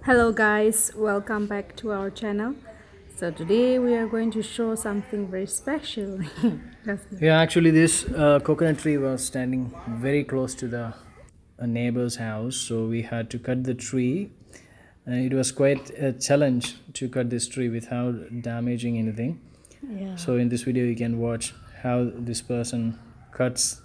Hello guys, welcome back to our channel. So today we are going to show something very special. Yeah, actually, this coconut tree was standing very close to the neighbor's house, so we had to cut the tree. It was quite a challenge to cut this tree without damaging anything. Yeah. So, in this video, you can watch how this person cuts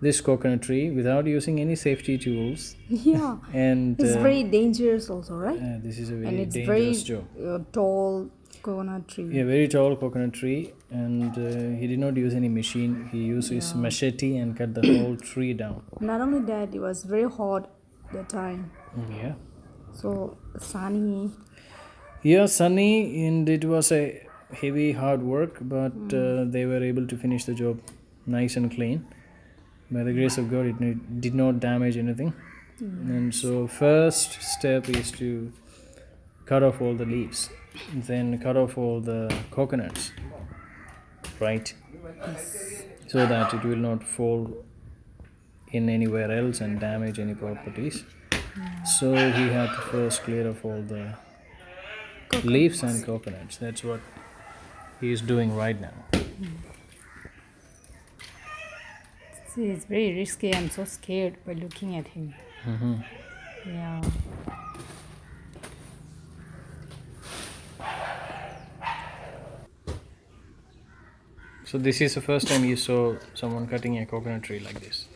this coconut tree without using any safety tools. Yeah. And It's very dangerous also, right? this is a And very it's dangerous very job. tall coconut A tree. very tall coconut tree, and he did not use any machine. He used his Yeah. machete and cut the whole tree down. Not only that, it was very hot that time. Yeah. So sunny. Yeah, sunny, and it was a heavy, hard work, but they were able to finish the job nice and clean. By the grace of God, did not damage anything. And so, first step is to cut off all the leaves, then cut off all the coconuts, right? So that it will not fall in anywhere else and damage any properties. So, he had to first clear off all the leaves and coconuts. That's what he is doing right now. See, it's very risky. I'm so scared by looking at him. Yeah. So this is the first time you saw someone cutting a coconut tree like this.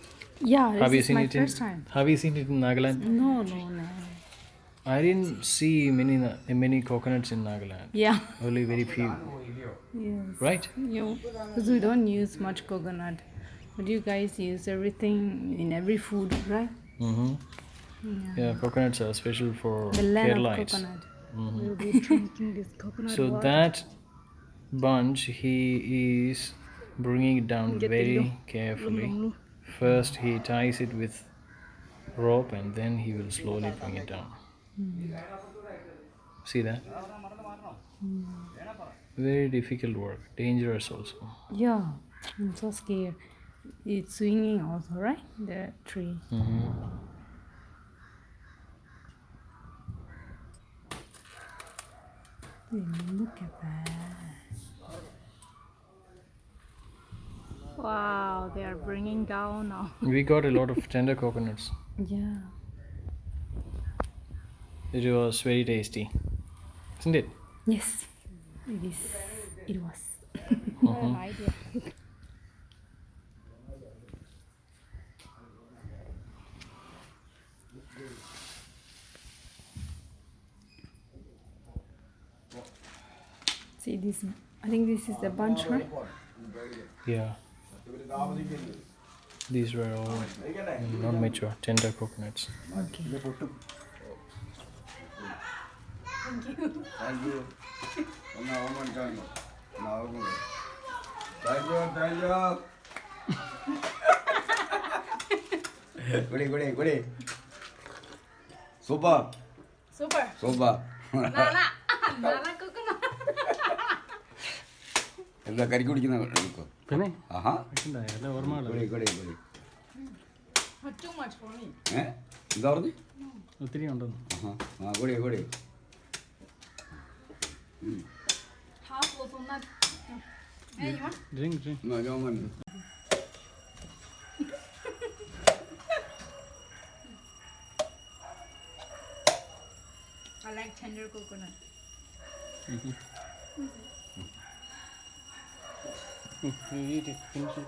Yeah, Have this you is seen my it in? first time. Have you seen it in Nagaland? No. I didn't see many coconuts in Nagaland. Yeah. Only very few. Yes. Right? Because we don't use much coconut, but you guys use everything in every food, right? Mm-hmm. Yeah, coconuts are special for The land of Keralites. coconut. We'll be drinking this coconut So water. that bunch he is bringing it down very carefully. First he ties it with rope and then he will slowly bring it down. See that? Very difficult work, dangerous also. Yeah, I'm so scared. It's swinging also, right? The tree. Look at that. Wow, they are bringing down now. We got a lot of tender coconuts. Yeah. It was very tasty, isn't it? Yes, it is. It was. Idea. See this. I think this is the bunch, right? Yeah. These were all not mature, tender coconuts. Okay. Thank you. Thank you. Goody. Super. എന്താ കരിക്ക് കുടിക്കുന്ന എടുക്കോ പിന്നെ ആഹാ ഓർമ്മ കൊടി എന്താ പറഞ്ഞു ഒത്തിരി ഉണ്ടെന്ന്. ആഹാ ആ കൊടി Drink. Joman I like tender coconut. You eat it, finish it.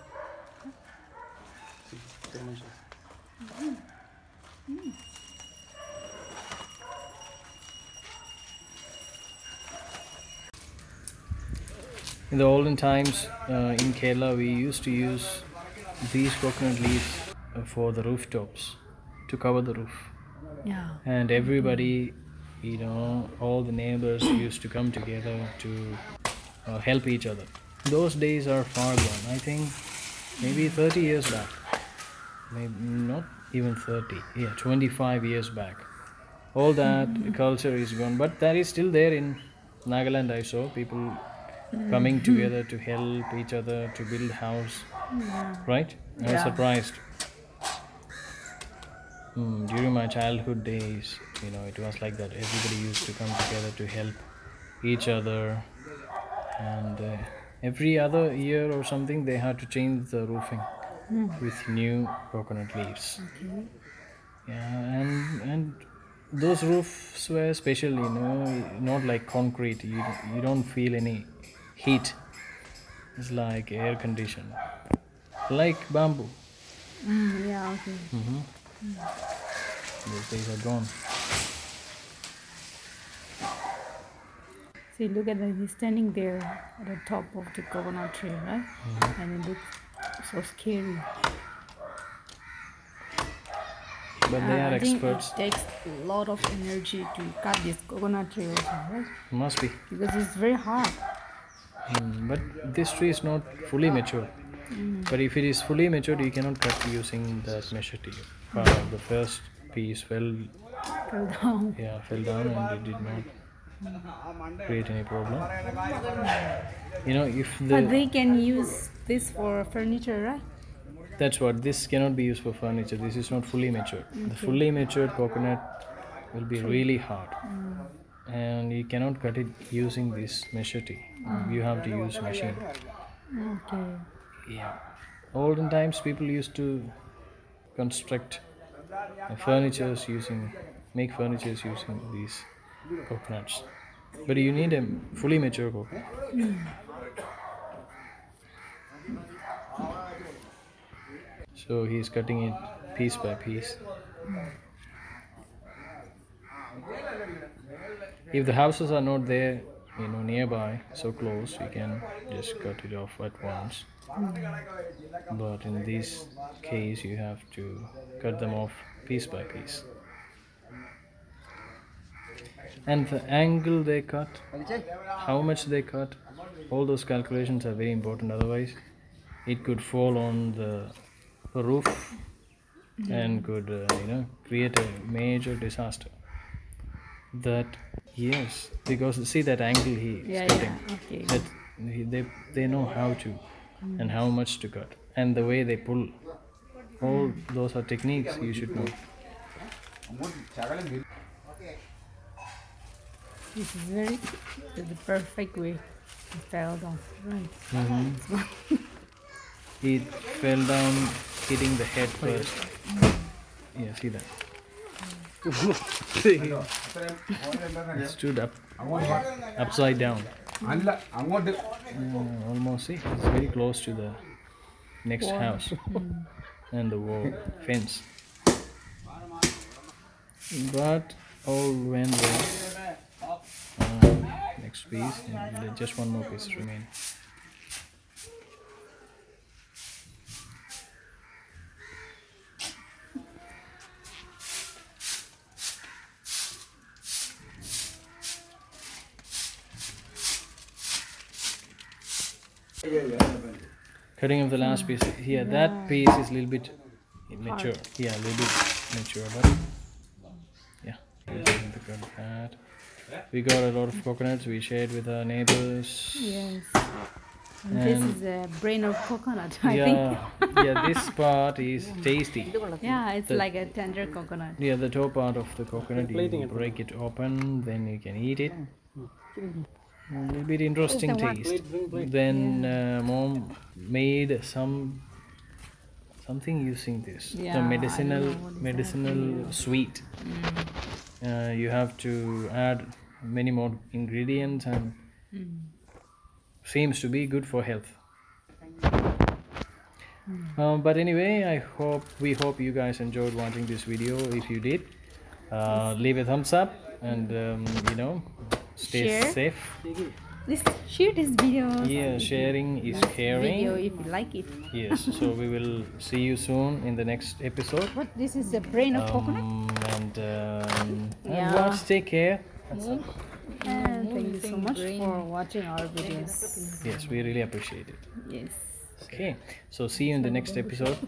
In the olden times in Kerala, we used to use these coconut leaves for the rooftops to cover the roof. Yeah. And everybody, all the neighbors used to come together to help each other. Those days are far gone. I think maybe 30 years back. Maybe not even 30. Yeah, 25 years back. All that culture is gone, but that is still there in Nagaland. I saw people coming together to help each other to build house. Right? I was Yeah. surprised. During my childhood days, it was like that. Everybody used to come together to help each other, and every other year or something, they had to change the roofing with new coconut leaves. Okay. Yeah, and those roofs were special, not like concrete. You don't feel any heat. It's like air conditioned, like bamboo. Yeah, okay. Those days are gone. See, look at that. He's standing there at the top of the coconut tree, right? And it looks so scary. But they are I think experts. it takes a lot of energy to cut this coconut tree also, right? Must be. Because it's very hard. But this tree is not fully mature. But if it is fully matured, you cannot cut using that measure tape. The first piece fell Fell down. and it did not create any problem. If But they can use this for furniture, right? that's what, this cannot be used for furniture. This is not fully matured. The fully matured coconut will be really hard, and you cannot cut it using this measure tape. You have to use machine. Okay. Yeah. Olden times, people used to construct make furnitures using these coconuts. But you need a fully mature coconut. So he's cutting it piece by piece. If the houses are not there, nearby, so close, you can just cut it off at once. But in this case, you have to cut them off piece by piece. And the angle they cut, how much they cut, all those calculations are very important. Otherwise, it could fall on the roof and could, create a major disaster. That, yes, because see that angle he is cutting. Okay. That they know how to and how much to cut, and the way they pull. All those are techniques you should know. This is the perfect way. It fell down. Right. It fell down, hitting the head first. Yeah, see that. It stood up, upside down. Almost, see, it's very close to the next house and the wall fence. But all went well. Next piece, and just one more piece remain. Cutting of the last piece here. That piece is a little bit mature. Yeah, a little bit mature, but yeah, we're going to cut that. We got a lot of coconuts. We shared with our neighbors. Yes. And this is a brain of coconut, I Yeah, think. yeah. This part is tasty. Yeah, it's like a tender coconut. Yeah, the top part of the coconut, you break it open, then you can eat it. A little bit interesting taste. Then mom made something using this. Yeah, The I don't know what is medicinal sweet. You have to add many more ingredients, and seems to be good for health. But anyway, we hope you guys enjoyed watching this video. If you did, leave a thumbs up, and stay Share. safe. Please share this video. Yeah, sharing is caring. Video if you like it. Yes, so we will see you soon in the next episode. What? This is the brain of coconut. And Yeah. watch, take care. And thank you so much for watching our videos. Yes, we really appreciate it. Yes. Okay, so see you in the next episode.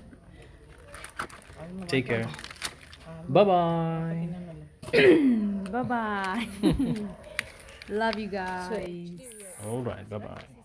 Take care. Bye bye. Bye bye. Love you guys. All right, bye bye.